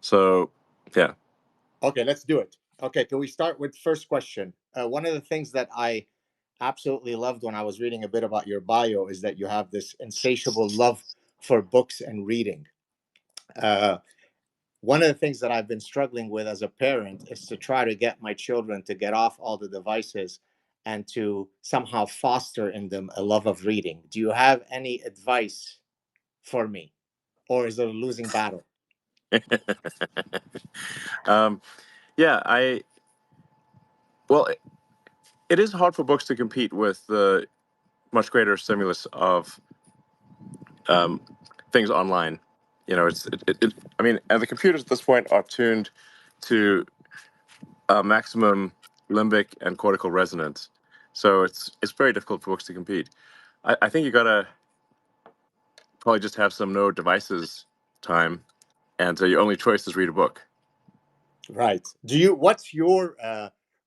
So, yeah. Okay, let's do it. Okay, can we start with first question? One of the things that I absolutely loved when I was reading a bit about your bio is that you have this insatiable love for books and reading. Uh, One of the things that I've been struggling with as a parent is to try to get my children to get off all the devices and to somehow foster in them a love of reading. Do you have any advice for me, or is it a losing battle? um, yeah, well, it is hard for books to compete with the much greater stimulus of um, things online. I mean, and the computers at this point are tuned to maximum limbic and cortical resonance, so it's very difficult for books to compete. I think you gotta probably just have some no devices time, and so your only choice is read a book. Right. Do you? What's your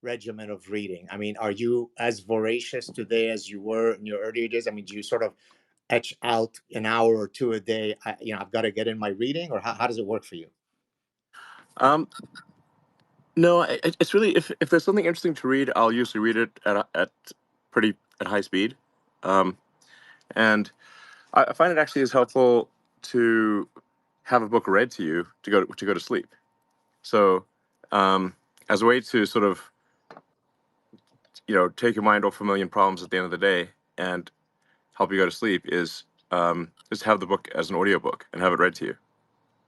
regimen of reading? I mean, are you as voracious today as you were in your earlier days? I mean, do you sort of etch out an hour or two a day? I've got to get in my reading, or how does it work for you? Um, no, it's really if there's something interesting to read, I'll usually read it at pretty at high speed, um, and I find it actually is helpful to have a book read to you to go to sleep. So, um, as a way to sort of take your mind off a million problems at the end of the day and help you go to sleep is just have the book as an audiobook and have it read to you.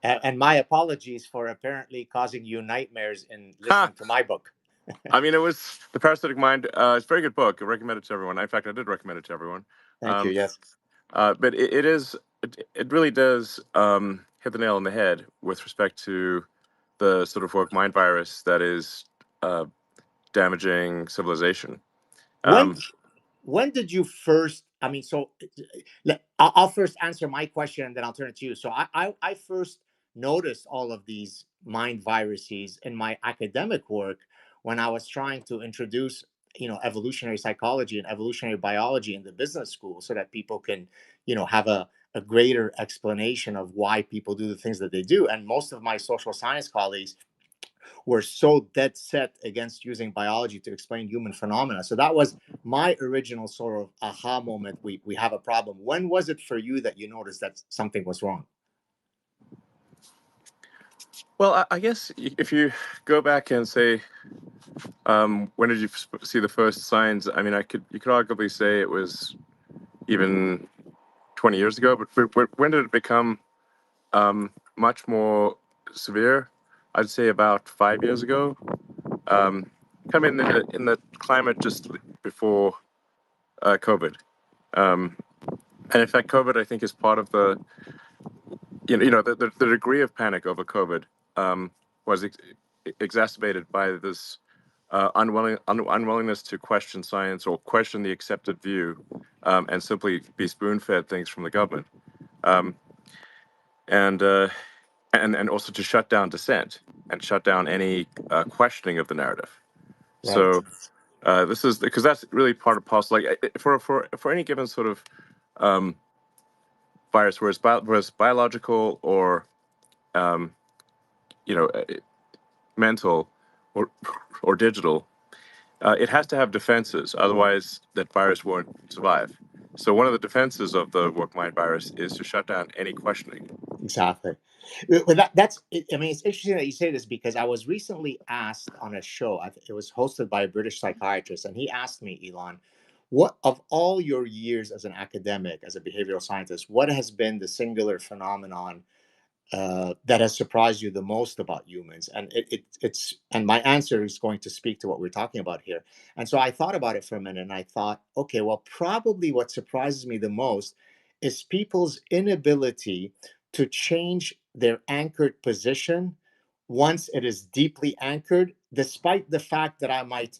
And my apologies for apparently causing you nightmares in Ha! listening to my book. I mean, it was The Parasitic Mind. It's a very good book. I recommend it to everyone. In fact, I did recommend it to everyone. Thank you. Um, Yes. but it really does hit the nail on the head with respect to the sort of woke mind virus that is uh, damaging civilization. When Um, when did you first? I mean, so I'll first answer my question and then I'll turn it to you. So I first noticed all of these mind viruses in my academic work when I was trying to introduce, evolutionary psychology and evolutionary biology in the business school so that people can, have a greater explanation of why people do the things that they do. And most of my social science colleagues were so dead set against using biology to explain human phenomena. So that was my original sort of aha moment. We have a problem. When was it for you that you noticed that something was wrong? well, I guess if you go back and say, when did you see the first signs? I mean, you could arguably say it was even 20 years ago, but when did it become much more severe? I'd say about 5 years ago. Um, Come in the climate just before COVID. Um, and in fact, COVID, I think, is part of the degree of panic over COVID was exacerbated by this unwillingness to question science or question the accepted view, and simply be spoon-fed things from the government, um, and and also to shut down dissent and shut down any questioning of the narrative. Right. So this is because that's really part of parcel. Like for any given sort of um, virus, whereas biological or um, you know mental or digital, it has to have defenses. Otherwise, that virus won't survive. So one of the defenses of the woke mind virus is to shut down any questioning. Exactly. Well, that's. I mean, it's interesting that you say this because I was recently asked on a show. It was hosted by a British psychiatrist, and he asked me, Elon, what of all your years as an academic, as a behavioral scientist, what has been the singular phenomenon that has surprised you the most about humans? And and my answer is going to speak to what we're talking about here. And so I thought about it for a minute, and I thought, okay, well, probably what surprises me the most is people's inability to change their anchored position once it is deeply anchored, despite the fact that I might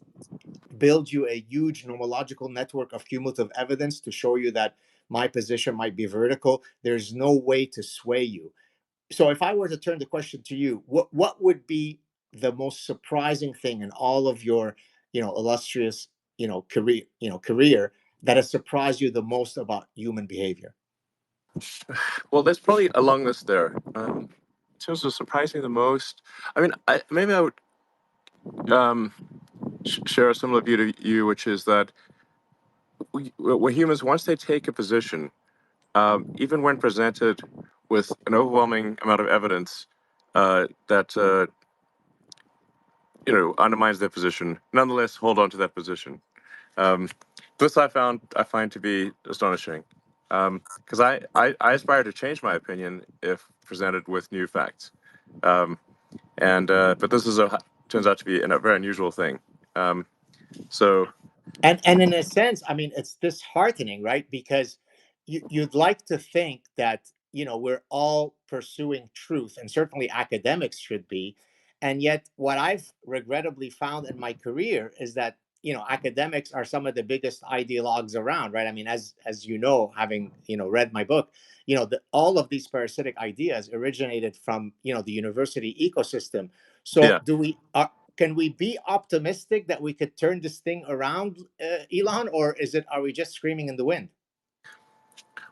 build you a huge nomological network of cumulative evidence to show you that my position might be vertical. There's no way to sway you. So if I were to turn the question to you, what would be the most surprising thing in all of your, illustrious, career that has surprised you the most about human behavior? Well, there's probably a long list there. terms of surprising the most, I mean, maybe I would share a similar view to you, which is that we're humans, once they take a position, even when presented with an overwhelming amount of evidence that undermines their position, nonetheless hold on to that position. Um, this I find to be astonishing, because I aspire to change my opinion if presented with new facts, and but this is a turns out to be a very unusual thing. Um, so And in a sense, I mean, it's disheartening, right? Because you'd like to think that, we're all pursuing truth, and certainly academics should be. And yet what I've regrettably found in my career is that, academics are some of the biggest ideologues around, right? I mean, as you know, having, read my book, all of these parasitic ideas originated from, the university ecosystem. So yeah. can we be optimistic that we could turn this thing around, Elon, or are we just screaming in the wind?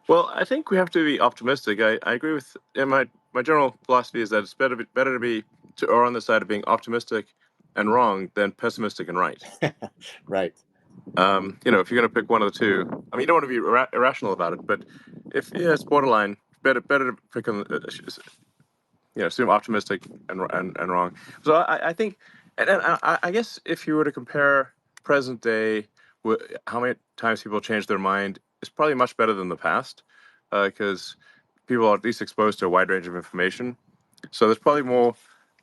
Well, I think we have to be optimistic. I agree with, and my general philosophy is that it's better to be to err on the side of being optimistic and wrong than pessimistic and right. Right. If you're going to pick one of the two, I mean, you don't want to be irrational about it, but if it's borderline, better to pick on, assume optimistic and wrong. So I think, and I guess if you were to compare present day with how many times people change their mind, it's probably much better than the past, because people are at least exposed to a wide range of information. So there's probably more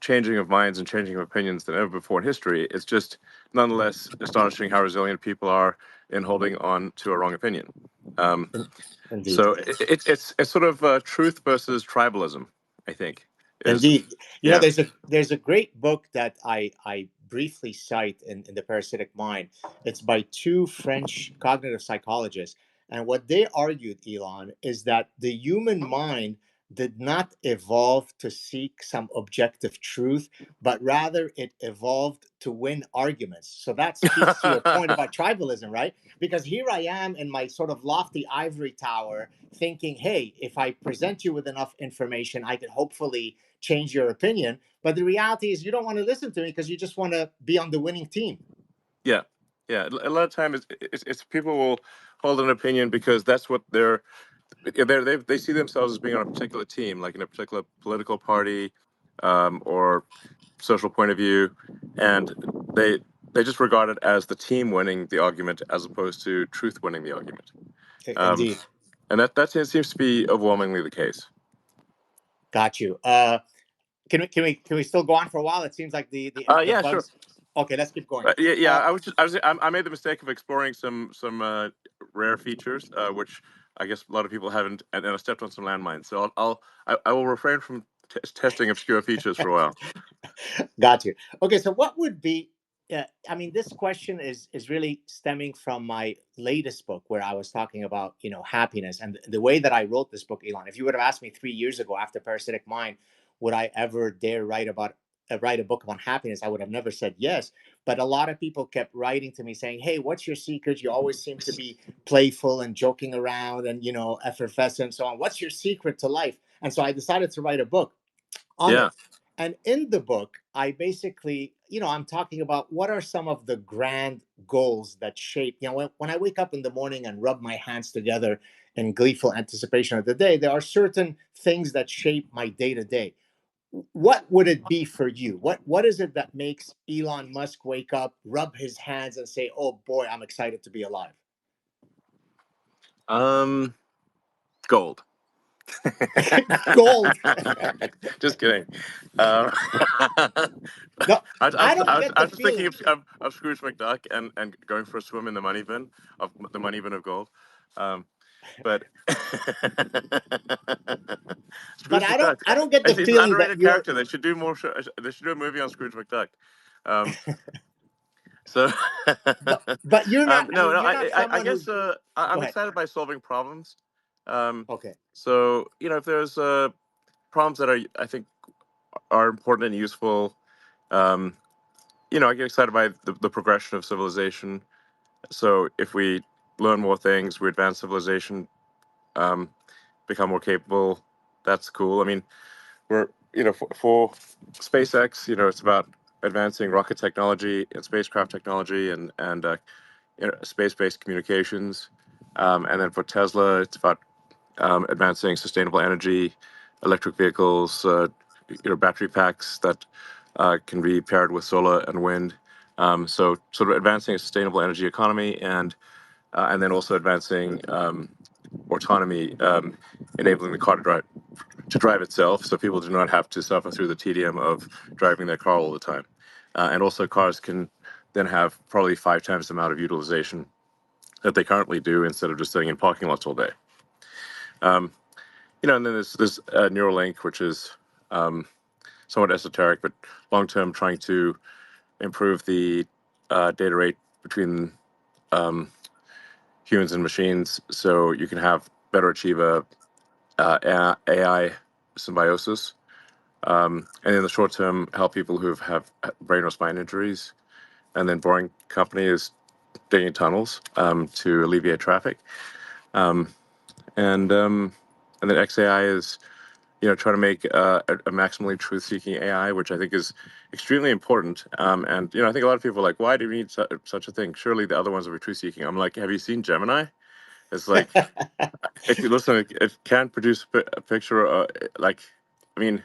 changing of minds and changing of opinions than ever before in history. It's just nonetheless astonishing how resilient people are in holding on to a wrong opinion. Um, Indeed. so it's sort of truth versus tribalism, I think, is Indeed. yeah. There's a great book that I briefly cite in the Parasitic Mind. It's by two French cognitive psychologists. And what they argued, Elon, is that the human mind did not evolve to seek some objective truth, but rather it evolved to win arguments. So that speaks to your point about tribalism, right? Because here I am in my sort of lofty ivory tower thinking, hey, if I present you with enough information, I could hopefully change your opinion. But the reality is, you don't want to listen to me because you just want to be on the winning team. Yeah, yeah. A lot of times, it's people will hold an opinion because that's what they see themselves as being on a particular team, like in a particular political party, or social point of view, and they they just regard it as the team winning the argument as opposed to truth winning the argument. Um, Indeed. and that seems to be overwhelmingly the case. Got you. Can we still go on for a while? It seems like the Yeah, sure. bugs. Okay, let's keep going. Yeah. Uh, I made the mistake of exploring some rare features, which I guess a lot of people haven't, and I stepped on some landmines. So I will refrain from testing obscure features for a while. Got you. Okay, so what would be? I mean, this question is really stemming from my latest book, where I was talking about happiness, and the way that I wrote this book, Elon. If you would have asked me 3 years ago, after Parasitic Mind, would I ever dare write a book about happiness, I would have never said yes. But a lot of people kept writing to me saying, "Hey, what's your secret? You always seem to be playful and joking around, and effervescent and so on. What's your secret to life?" And so I decided to write a book on Yeah. it. And in the book, I basically, I'm talking about what are some of the grand goals that shape, when I wake up in the morning and rub my hands together in gleeful anticipation of the day, there are certain things that shape my day to day. What would it be for you? What is it that makes Elon Musk wake up, rub his hands, and say, "Oh boy, I'm excited to be alive"? Um, Gold. Gold. Just kidding. Um, No, I don't get I the was just thinking feeling. of Scrooge McDuck and going for a swim in the money bin of gold. Um, but But Scrooge McDuck, I don't get the he's an feeling that underrated you're. character. They should do more. They should do a movie on Scrooge McDuck. Um, so, But you're not. I no, mean, no. you're not I someone guess who's. Go I'm ahead. excited by solving problems. Um, Okay. so if there's problems that I think are important and useful. Um, I get excited by the progression of civilization. So if we learn more things, we advance civilization, um, become more capable. That's cool. I mean, we're for SpaceX, it's about advancing rocket technology and spacecraft technology and space-based communications. And then for Tesla, it's about advancing sustainable energy, electric vehicles, battery packs that can be paired with solar and wind. So sort of advancing a sustainable energy economy and then also advancing autonomy, enabling the car to drive itself, so people do not have to suffer through the tedium of driving their car all the time. And also, cars can then have probably 5 times the amount of utilization that they currently do instead of just sitting in parking lots all day. Um, and then there's this Neuralink, which is somewhat esoteric, but long term trying to improve the data rate between um, humans and machines, so you can have better achieve a AI symbiosis. And in the short term, help people who have brain or spine injuries. And then Boring Company is digging tunnels to alleviate traffic. Um, and then XAI is trying to make a maximally truth-seeking AI, which I think is extremely important. And I think a lot of people are like, why do we need such a thing? Surely the other ones will be truth-seeking. I'm like, have you seen Gemini? It's like, listen, it can't produce a picture. I mean,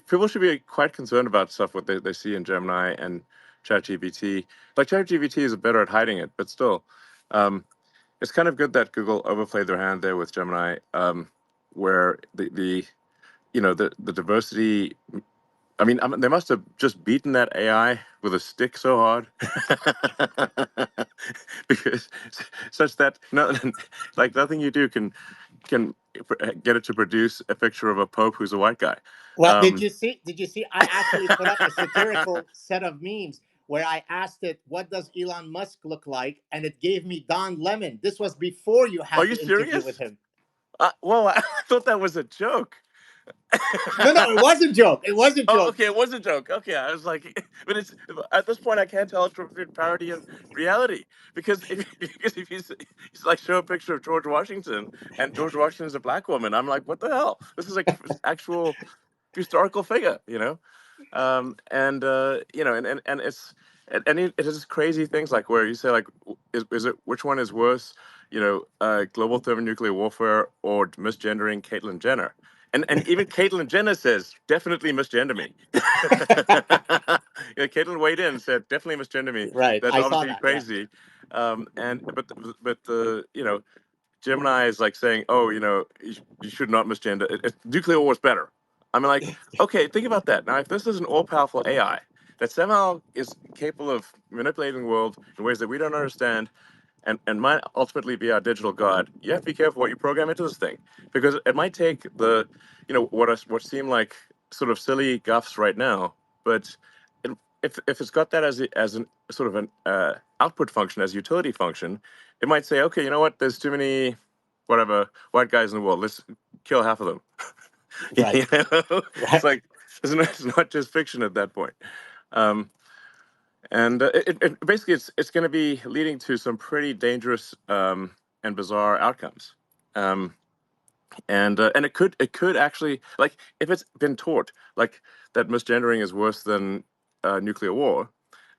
people should be quite concerned about stuff what they see in Gemini and ChatGPT. Like ChatGPT is better at hiding it, but still, um, it's kind of good that Google overplayed their hand there with Gemini, where the diversity. I mean, they must have just beaten that AI with a stick so hard, because such that no, like nothing you do can get it to produce a picture of a pope who's a white guy. Well, did Um, you see? Did you see? I actually put up a satirical set of memes where I asked it, "What does Elon Musk look like?" and it gave me Don Lemon. This was before you are had you the interview with serious? him. Well, I thought that was a joke. No, no, it was a joke. It was a Oh, joke. okay, it was a joke. Okay, I was like, but it's at this point I can't tell it's between parody and reality, because if he's like show a picture of George Washington and George Washington is a black woman, I'm like, what the hell? This is like actual historical figure. And it has crazy things like where you say like, is it which one is worse, global thermonuclear warfare or misgendering Caitlyn Jenner? And even Caitlyn Jenner says definitely misgender me. Caitlyn weighed in and said definitely misgender me. Right, That's I saw obviously that. Yeah. crazy. And but the Gemini is like saying, oh, you should not misgender. Nuclear war is better. I mean, like, okay, think about that. Now, if this is an all-powerful AI that somehow is capable of manipulating the world in ways that we don't understand, and might ultimately be our digital god, you have to be careful what you program into this thing, because it might take what seem like sort of silly guffs right now, but it, if it's got that as an sort of an output function, as a utility function, it might say, okay, you know what? There's too many whatever white guys in the world. Let's kill half of them. Right. It's Right. like it's not just fiction at that point. Um, and basically it's going to be leading to some pretty dangerous and bizarre outcomes. Um, and it could actually, like, if it's been taught like that misgendering is worse than nuclear war,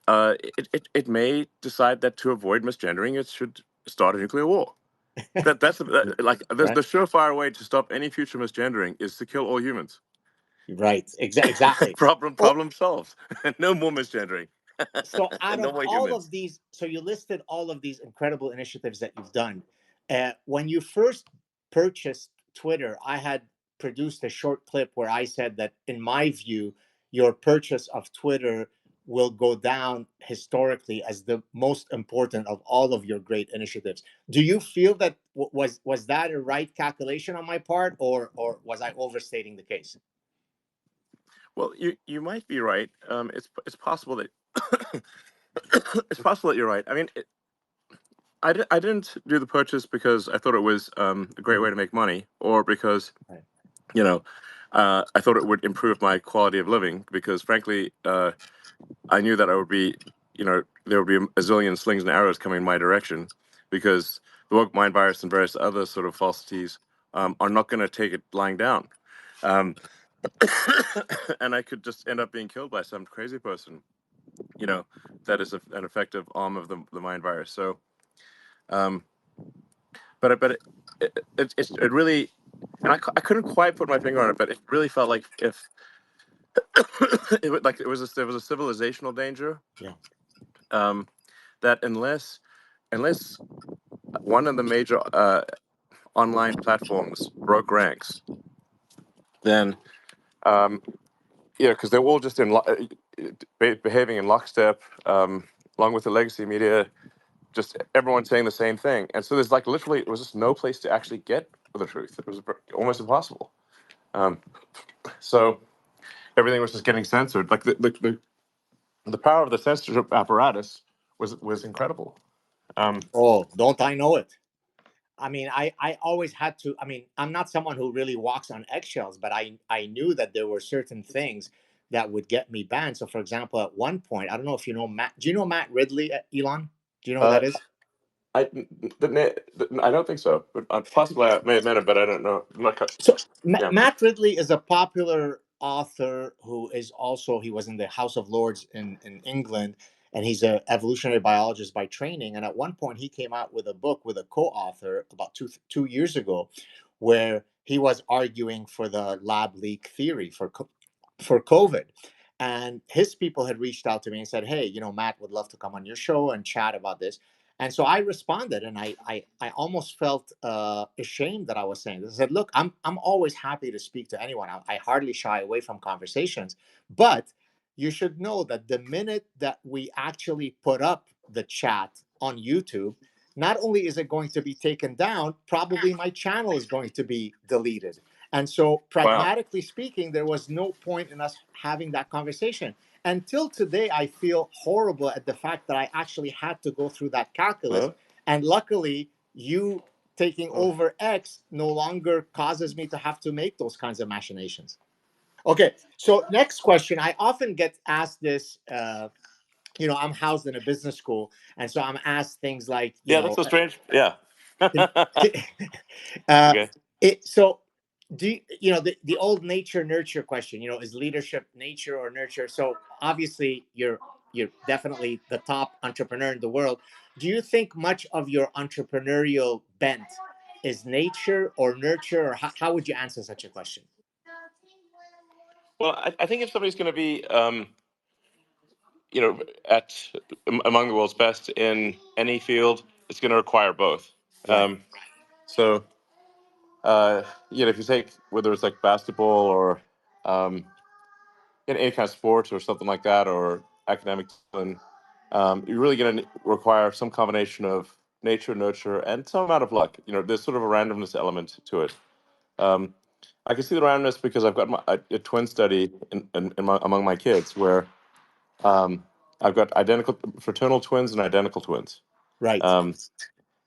it may decide that to avoid misgendering it should start a nuclear war. Like the Right. surefire way to stop any future misgendering is to kill all humans. Right. Exactly. problem Oh, problem solved. No more misgendering. so out No of more all of humans. these, so you listed all of these incredible initiatives that you've done. When you first purchased Twitter, I had produced a short clip where I said that, in my view, your purchase of Twitter will go down historically as the most important of all of your great initiatives. Do you feel that was that a right calculation on my part, or was I overstating the case? Well, you might be right. It's possible that it's possible that you're right. I mean, I didn't do the purchase because I thought it was a great way to make money, or because Right. you know I thought it would improve my quality of living. Because frankly, I knew that I would be, there would be a zillion slings and arrows coming in my direction, because the woke mind virus and various other sort of falsities are not going to take it lying down. Um, and I could just end up being killed by some crazy person, you know, that is an effective arm of the mind virus. So, um, but it really, and I couldn't quite put my finger on it, but it really felt like if it was there was a civilizational danger, Yeah. um, that unless one of the major online platforms broke ranks, then because they're all just behaving in lockstep, along with the legacy media, just everyone saying the same thing, and so there's like literally it was just no place to actually get the truth. It was almost impossible. Um, so everything was just getting censored. Like the power of the censorship apparatus was incredible. Um, Oh, don't I know it? I mean, I always had to. I mean, I'm not someone who really walks on eggshells, but I knew that there were certain things that would get me banned. So, for example, at one point, I don't know if you know Matt. Do you know Matt Ridley, Elon? Do you know who uh, that is? I don't think so, but possibly I may have met him, but I don't know. I'm not, So yeah. Matt Ridley is a popular author who is also he was in the House of Lords in England, and he's an evolutionary biologist by training. And at one point, he came out with a book with a co-author about two years ago, where he was arguing for the lab leak theory for COVID. And his people had reached out to me and said, "Hey, Matt would love to come on your show and chat about this." And so I responded, and I almost felt ashamed that I was saying this. I said, "Look, I'm always happy to speak to anyone. I hardly shy away from conversations, but you should know that the minute that we actually put up the chat on YouTube, not only is it going to be taken down, probably my channel is going to be deleted." And so, Wow. pragmatically speaking, there was no point in us having that conversation. Until today, I feel horrible at the fact that I actually had to go through that calculus. Hello? And luckily, you taking Oh. over X no longer causes me to have to make those kinds of machinations. Okay, so next question. I often get asked this. I'm housed in a business school, and so I'm asked things like, Yeah, that's so strange. Yeah. can, can, uh, Okay. so the old nature nurture question, is leadership nature or nurture? So obviously you're definitely the top entrepreneur in the world. Do you think much of your entrepreneurial bent is nature or nurture, or how would you answer such a question? Well, I think if somebody's going to be, you know, at among the world's best in any field, it's going to require both. Right. So, if you take whether it's like basketball or um, in any kind of sports or something like that, or academic discipline, you're really going to require some combination of nature, nurture, and some amount of luck. There's sort of a randomness element to it. Um, I can see the randomness because I've got a twin study among my kids where um, I've got identical fraternal twins and identical twins. Right. Um,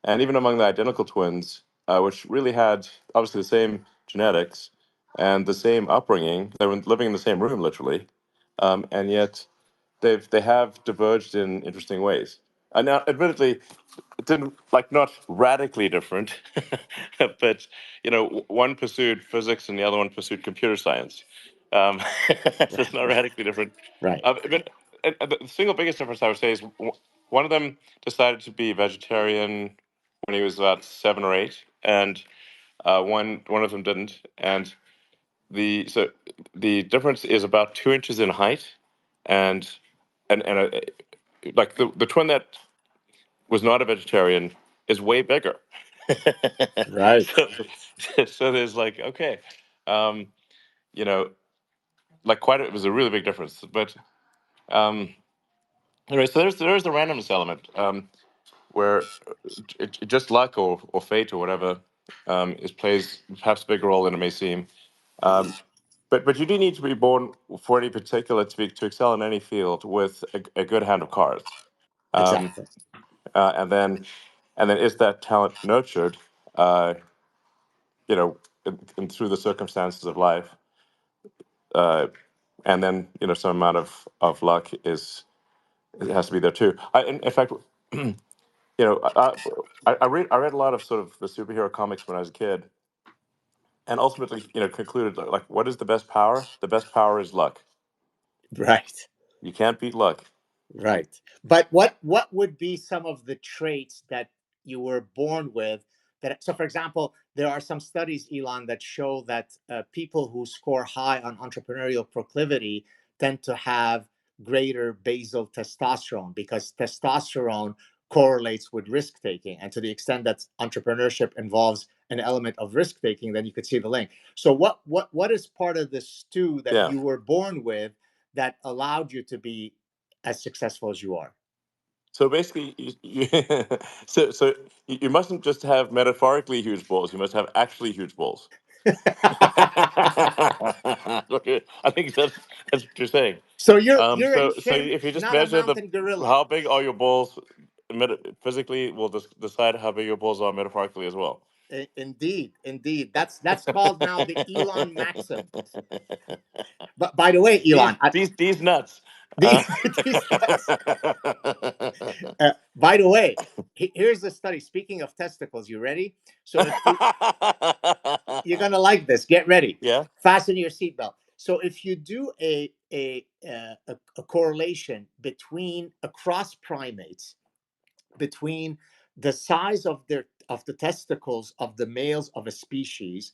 and even among the identical twins, which really had obviously the same genetics and the same upbringing, they were living in the same room literally, and yet they have diverged in interesting ways. And now, admittedly, it didn't like not radically different, but one pursued physics and the other one pursued computer science. So it's not radically different. Right. But the single biggest difference I would say is one of them decided to be vegetarian when he was about 7 or 8, and one of them didn't. And the difference is about 2 inches in height, and like the twin that was not a vegetarian is way bigger. Right. so, so there's like okay, um, you know, like it was a really big difference. But anyway, so there's the randomness element where just luck or fate or whatever is plays perhaps a bigger role than it may seem. Um, but you do need to be born for any particular to excel in any field with a good hand of cards. Um, Exactly. and then is that talent nurtured? Uh, and through the circumstances of life, uh, and then some amount of luck is it has to be there too. In fact, I read a lot of sort of the superhero comics when I was a kid, and ultimately, concluded like, what is the best power? The best power is luck. Right. You can't beat luck. Right. But what would be some of the traits that you were born with that, so for example, there are some studies, Elon, that show that people who score high on entrepreneurial proclivity tend to have greater basal testosterone because testosterone correlates with risk taking, and to the extent that entrepreneurship involves an element of risk taking, then you could see the link. So what is part of the stew that Yeah. you were born with that allowed you to be as successful as you are? So basically, so you mustn't just have metaphorically huge balls. You must have actually huge balls. Okay, I think that's what you're saying. So you're a So chimp, if you just not a measure the mountain gorilla. how big are your balls, physically, will decide how big your balls are metaphorically as well. Indeed, indeed. That's called now the Elon maxim. But by the way, Elon, These nuts. the, these nuts. By the way, here's the study. Speaking of testicles, you ready? So if you you're gonna like this, get ready. Yeah. Fasten your seatbelt. So if you do a correlation between across primates between the size of the testicles of the males of a species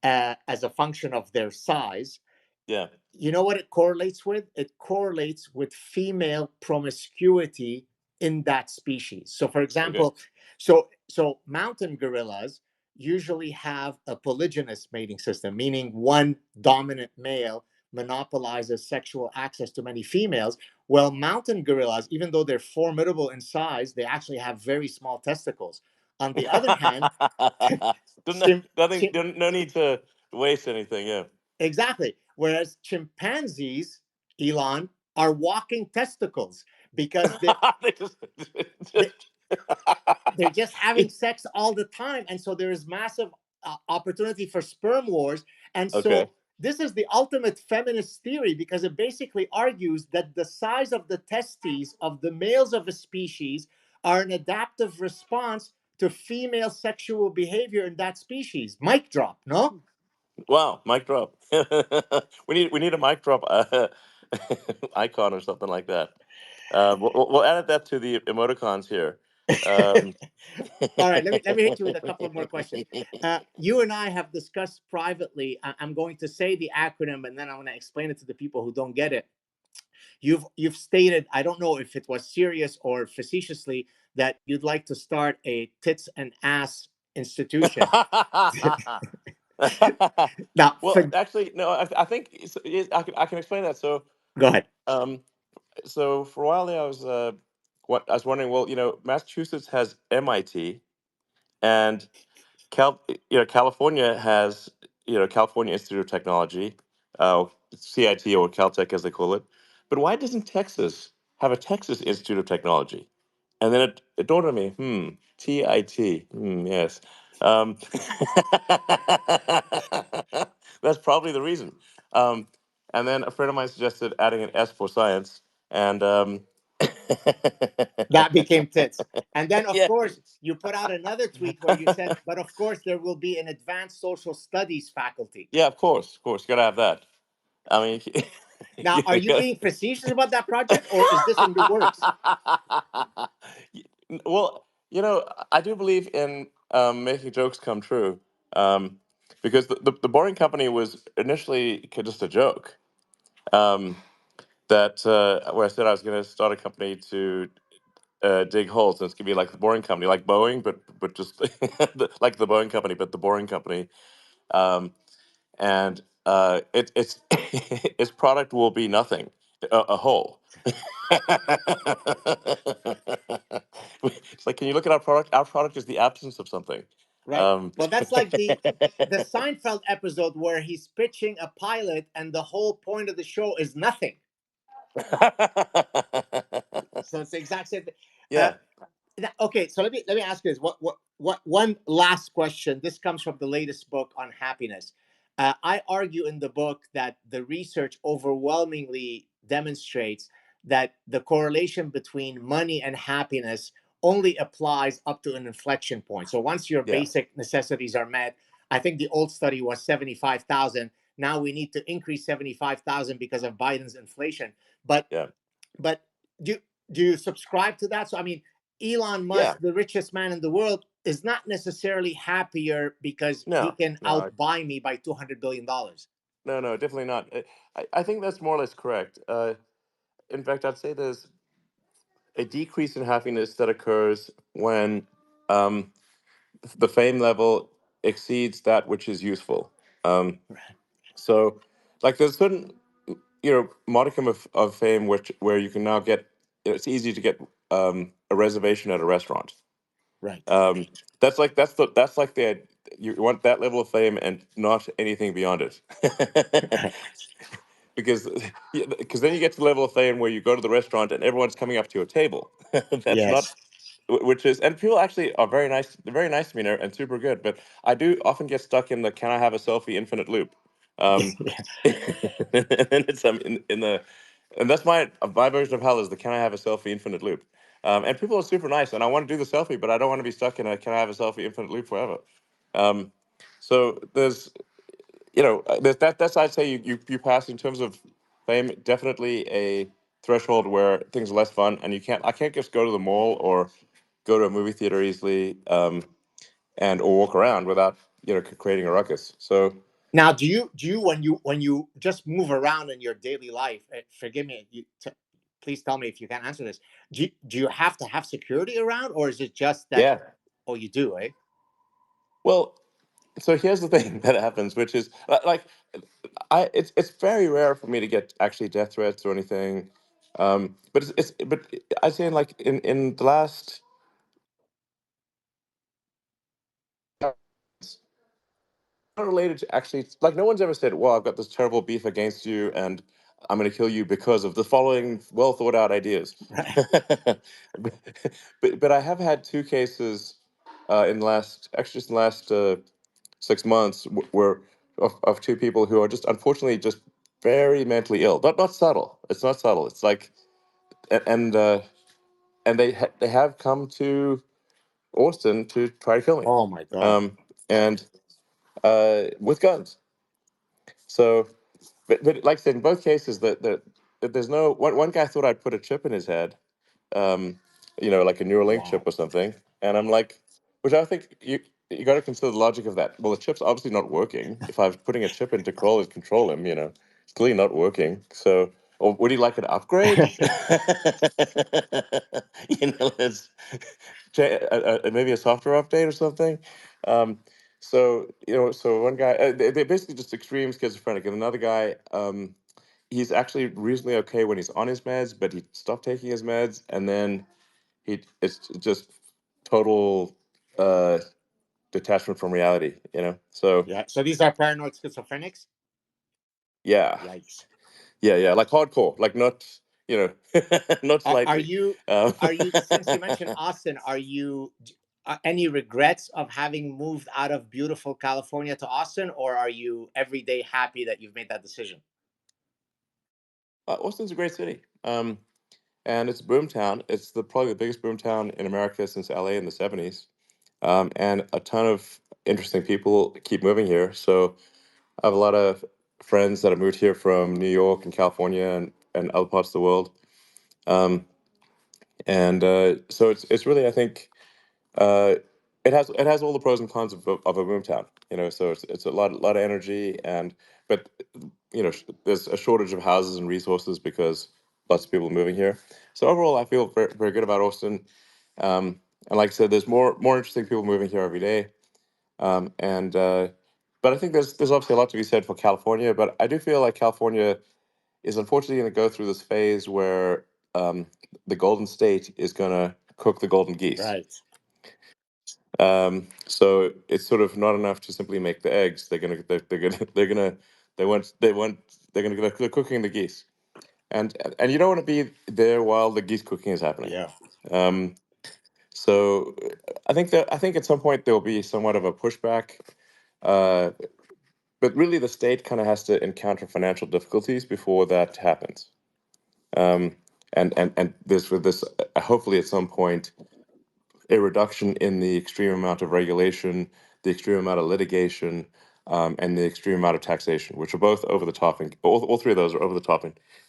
as a function of their size, Yeah. you know what it correlates with? It correlates with female promiscuity in that species. So, for Okay. example, so mountain gorillas usually have a polygynous mating system, meaning one dominant male monopolizes sexual access to many females. Well, mountain gorillas, even though they're formidable in size, they actually have very small testicles. On the other hand, chim, Nothing. chim, No need to waste anything. Yeah. exactly. Whereas chimpanzees, Elon, are walking testicles because They just, they, just- they're just having sex all the time. And so there is massive opportunity for sperm wars. And okay. so this is the ultimate feminist theory because it basically argues that the size of the testes of the males of a species are an adaptive response to female sexual behavior in that species. Mic drop, no? Wow. Mic drop. We need a mic drop icon or something like that. We'll add that to the emoticons here. Um, All right, let me hit you with a couple of more questions. You and I have discussed privately. I'm going to say the acronym, and then I'm going to explain it to the people who don't get it. You've stated, I don't know if it was serious or facetiously, that you'd like to start a tits and ass institution. Now, well, actually, no. I think I can explain that. So, go ahead. um, so for a while there, I was wondering. Well, Massachusetts has MIT, and California has California Institute of Technology, CIT or Caltech as they call it. But why doesn't Texas have a Texas Institute of Technology? And then it dawned on me, TIT, yes. Um, that's probably the reason. Um, and then a friend of mine suggested adding an S for science, and That became tits. And then, of yeah, course, you put out another tweet where you said, but of course, there will be an advanced social studies faculty. yeah, of course, gotta have that. I mean, Now, are you you being facetious about that project, or is this in the works? well, I do believe in making jokes come true, um, because the Boring Company was initially just a joke. Um, that where I said I was going to start a company to dig holes, and it's going to be like the Boring Company, like Boeing, but just like the Boeing Company, but the Boring Company. Um, and it's its product will be nothing, a hole. It's like, can you look at our product? Our product is the absence of something. Right. Um, Well, that's like the Seinfeld episode where he's pitching a pilot, and the whole point of the show is nothing. So it's the exact same thing. Uh, yeah, okay, so let me ask you this. What one last question? This comes from the latest book on happiness. I argue in the book that the research overwhelmingly demonstrates that the correlation between money and happiness only applies up to an inflection point. So once your yeah, basic necessities are met, I think the old study was 75,000. Now we need to increase 75,000 because of Biden's inflation. But Yeah. but do do you subscribe to that? So I mean, Elon Yeah. Musk, the richest man in the world, is not necessarily happier because he No, can no, outbuy me by $200 billion. no, no, definitely not. I think that's more or less correct. In fact, I'd say there's a decrease in happiness that occurs when um, the fame level exceeds that which is useful. Um, so, like, there's certain, modicum of fame which where you can now get. It's easy to get a reservation at a restaurant. Right. Um, that's like the you want that level of fame and not anything beyond it. because because then you get to the level of fame where you go to the restaurant and everyone's coming up to your table. That's not Yes. which is, and people actually are very nice. They're very nice to me and super good. But I do often get stuck in the "can I have a selfie" infinite loop. Um, Yeah. and it's in the and that's my version of hell is the "can I have a selfie" infinite loop. And people are super nice, and I want to do the selfie, but I don't want to be stuck in a "can I have a selfie" infinite loop forever. Um, so there's that's I'd say you pass in terms of fame, definitely a threshold where things are less fun, and I can't just go to the mall or go to a movie theater easily, and or walk around without creating a ruckus. So Now, do you when you just move around in your daily life? Forgive me, please tell me if you can answer this. Do you have to have security around, or is it just that? yeah, Oh, you do, eh? well, so here's the thing that happens, which is like it's very rare for me to get actually death threats or anything, but but I say like in the last not related to actually like no one's ever said, "Well, I've got this terrible beef against you, and I'm going to kill you because of the following well thought out ideas." Right. but, but I have had two cases in the last actually just in the last 6 months where of two people who are just unfortunately just very mentally ill. Not subtle. It's not subtle. It's like and they have come to Austin to try to kill me, Oh my God. um, and with guns. So, but like I said, in both cases, that there's no one guy thought I'd put a chip in his head, um, like a Neuralink chip Wow. or something, and I'm like, which I think you got to consider the logic of that. Well, the chip's obviously not working. If I was putting a chip in to control him, it's clearly not working. So, or would he like an upgrade? Let's maybe a software update or something. Um, so one guy, they're basically just extreme schizophrenic, and another guy, he's actually reasonably okay when he's on his meds, but he stopped taking his meds, and then it's just total detachment from reality. So Yeah. So these are paranoid schizophrenics. yeah, Yikes. yeah, like hardcore, like not not Are slightly. you Um, are you since you mentioned Austin, are you any regrets of having moved out of beautiful California to Austin, or are you every day happy that you've made that decision? Austin's a great city. And it's a boom town. It's probably the biggest boom town in America since LA in the '70s, and a ton of interesting people keep moving here. So I have a lot of friends that have moved here from New York and California and other parts of the world, um, and so it's really I think uh, it has all the pros and cons of a boom town. So it's a lot of energy but there's a shortage of houses and resources because lots of people are moving here. So overall, I feel very, very good about Austin. And like I said, there's more interesting people moving here every day. And But I think there's obviously a lot to be said for California. But I do feel like California is unfortunately going to go through this phase where the Golden State is going to cook the golden geese. Right. So it's sort of not enough to simply make the eggs. They're cooking the geese, and you don't want to be there while the geese cooking is happening. Yeah. Um, so I think at some point there'll be somewhat of a pushback, uh, but really the state kind of has to encounter financial difficulties before that happens. Um, and this with this hopefully at some point a reduction in the extreme amount of regulation the extreme amount of litigation, and the extreme amount of taxation, which are both over the top, and all three of those are over the top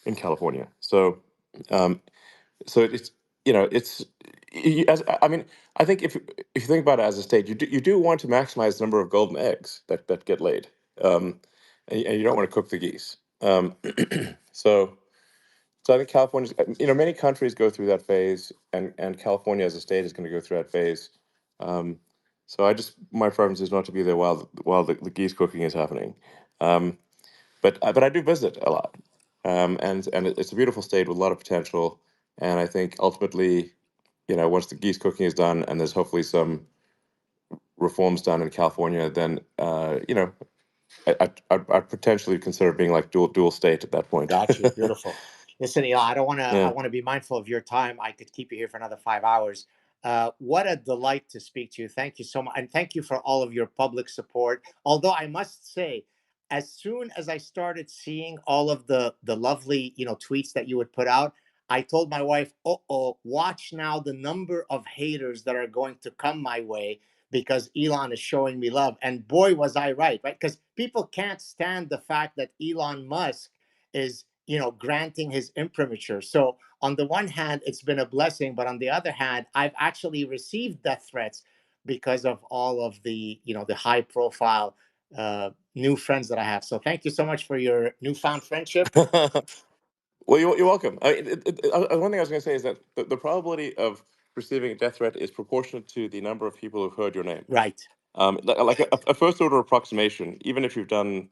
in California. So, um, it's, it's, as I mean, I think if you think about it as a state, you do want to maximize the number of golden eggs that get laid, um, and you don't want to cook the geese. So. So I think California's, many countries go through that phase, and California as a state is going to go through that phase. Um, so my preference is not to be there while the geese cooking is happening. Um, but I do visit a lot, and it's a beautiful state with a lot of potential. And I think ultimately, once the geese cooking is done, and there's hopefully some reforms done in California, then I'd potentially consider being like dual state at that point. Got you. Beautiful. Listen, I don't want to. I Yeah. want to be mindful of your time. I could keep you here for another 5 hours. What a delight to speak to you. Thank you so much, and thank you for all of your public support. Although I must say, as soon as I started seeing all of the lovely tweets that you would put out, I told my wife, "Oh, watch now the number of haters that are going to come my way." Because Elon is showing me love. And boy, was I right? Because people can't stand the fact that Elon Musk is granting his imprimatur. So on the one hand, it's been a blessing, but on the other hand, I've actually received death threats because of all of the high profile new friends that I have. So thank you so much for your newfound friendship. Well, you're welcome. One thing I was going to say is that the probability of receiving a death threat is proportionate to the number of people who've heard your name. Right. Like a first order approximation, even if you've done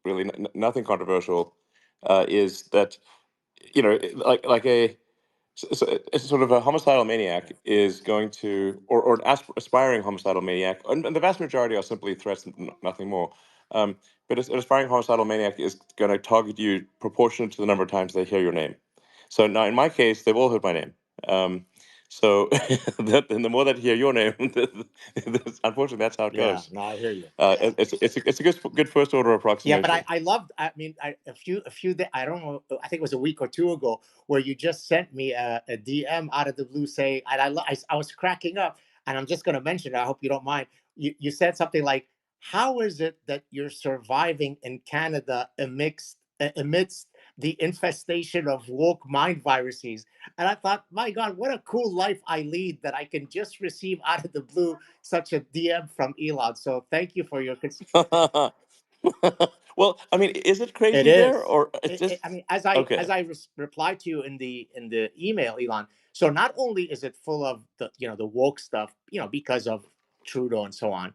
really nothing controversial, is that like a so it's sort of a homicidal maniac is going to, or an aspiring homicidal maniac, and the vast majority are simply threats, nothing more. Um, but an aspiring homicidal maniac is going to target you proportionate to the number of times they hear your name. So now, in my case, they've all heard my name. So and the more that hear your name, unfortunately, that's how it Yeah. goes. No, I hear you. It's a good first order Yeah, but approximation. I loved. I mean, I don't know. I think it was a week or two ago where you just sent me a DM out of the blue saying, and I was cracking up, and I'm just going to mention it. I hope you don't mind. You said something like, "How is it that you're surviving in Canada amidst the infestation of woke mind viruses?" And I thought, my God, what a cool life I lead that I can just receive out of the blue such a DM from Elon. So thank you for your. Well, I mean, is it It crazy there, is. or it's I just mean, as okay? I replied to you in the email, Elon. So not only is it full of the woke stuff, because of Trudeau and so on,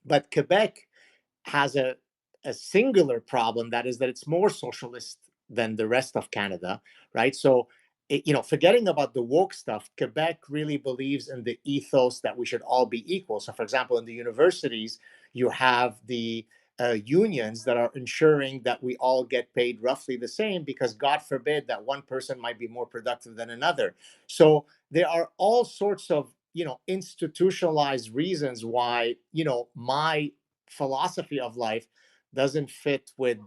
but Quebec has a singular problem, that is that it's more socialist than the rest of Canada, right? So, forgetting about the woke stuff, Quebec really believes in the ethos that we should all be equal. So, for example, in the universities, you have the unions that are ensuring that we all get paid roughly the same because God forbid that one person might be more productive than another. So there are all sorts of institutionalized reasons why my philosophy of life doesn't fit with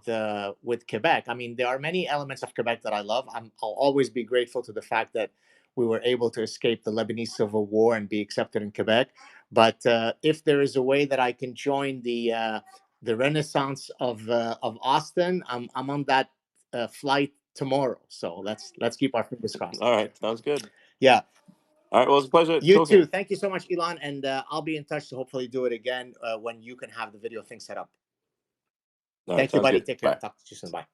Quebec. I mean, there are many elements of Quebec that I love. I'll always be grateful to the fact that we were able to escape the Lebanese Civil War and be accepted in Quebec. But if there is a way that I can join the Renaissance of Austin, I'm on that flight tomorrow. So let's keep our fingers crossed. All right, sounds good. Yeah. All right, well, it's a pleasure You too. talking. Thank you so much, Elon. And I'll be in touch to hopefully do it again when you can have the video thing set up. All right, Thank you, sounds buddy. good. Take care. Bye. Talk to you soon. Bye.